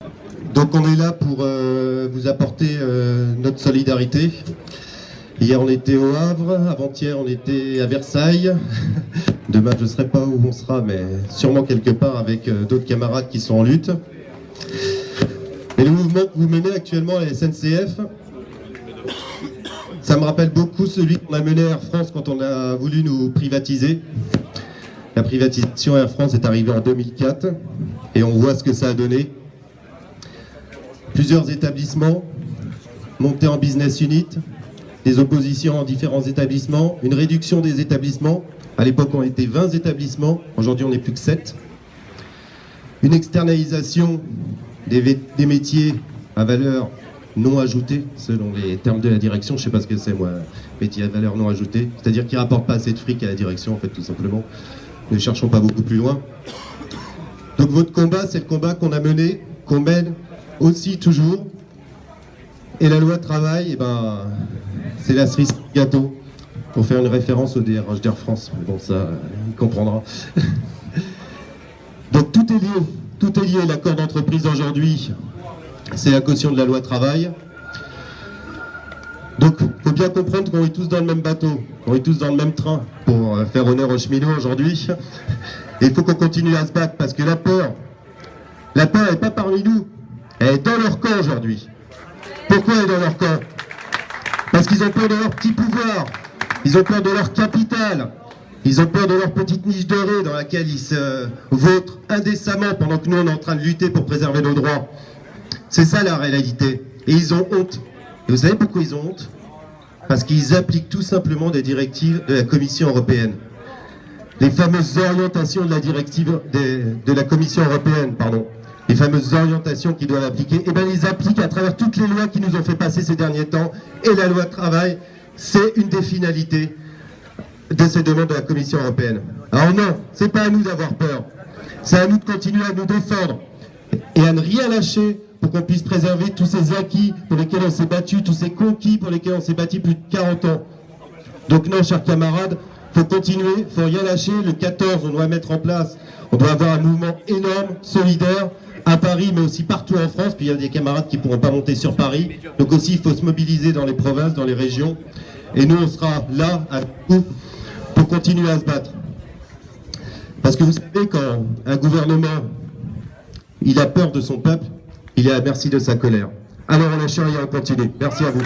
Donc on est là pour vous apporter notre solidarité. Hier on était au Havre, avant-hier on était à Versailles. Demain je ne sais pas où on sera, mais sûrement quelque part avec d'autres camarades qui sont en lutte. Et le mouvement que vous menez actuellement à la SNCF, ça me rappelle beaucoup celui qu'on a mené à Air France quand on a voulu nous privatiser. La privatisation Air France est arrivée en 2004 et on voit ce que ça a donné. Plusieurs établissements montés en business unit, des oppositions en différents établissements, une réduction des établissements. À l'époque, on était 20 établissements, aujourd'hui on n'est plus que 7. Une externalisation des métiers à valeur non ajoutée, selon les termes de la direction. Je ne sais pas ce que c'est, moi, métier à valeur non ajoutée. C'est-à-dire qu'ils ne rapportent pas assez de fric à la direction, en fait, tout simplement. Ne cherchons pas beaucoup plus loin. Donc votre combat, c'est le combat qu'on a mené, qu'on mène aussi toujours. Et la loi travail, eh ben, c'est la cerise gâteau, pour faire une référence au DRH d'Air France. Mais bon, ça, il comprendra. Donc tout est lié. L'accord d'entreprise d'aujourd'hui, c'est la caution de la loi travail. Donc, il faut bien comprendre qu'on est tous dans le même bateau, qu'on est tous dans le même train, pour faire honneur aux cheminots aujourd'hui. Et il faut qu'on continue à se battre, parce que la peur n'est pas parmi nous, elle est dans leur camp aujourd'hui. Pourquoi elle est dans leur camp? Parce qu'ils ont peur de leur petit pouvoir, ils ont peur de leur capital, ils ont peur de leur petite niche dorée dans laquelle ils se vautrent indécemment pendant que nous on est en train de lutter pour préserver nos droits. C'est ça la réalité. Et ils ont honte. Et vous savez pourquoi ils ont honte? Parce qu'ils appliquent tout simplement des directives de la Commission européenne. Les fameuses orientations de la directive de la Commission européenne, pardon. Les fameuses orientations qu'ils doivent appliquer, eh bien ils appliquent à travers toutes les lois qui nous ont fait passer ces derniers temps. Et la loi travail, c'est une des finalités de ces demandes de la Commission européenne. Alors non, c'est pas à nous d'avoir peur. C'est à nous de continuer à nous défendre et à ne rien lâcher pour qu'on puisse préserver tous ces acquis pour lesquels on s'est battu, tous ces conquis pour lesquels on s'est battu plus de 40 ans. Donc non, chers camarades, il faut continuer, il ne faut rien lâcher. Le 14, on doit mettre en place, on doit avoir un mouvement énorme, solidaire, à Paris, mais aussi partout en France. Puis il y a des camarades qui ne pourront pas monter sur Paris. Donc aussi, il faut se mobiliser dans les provinces, dans les régions. Et nous, on sera là, à vous, pour continuer à se battre. Parce que vous savez, quand un gouvernement, il a peur de son peuple, il est à merci de sa colère. Alors on lâche rien, on continue. Merci à vous.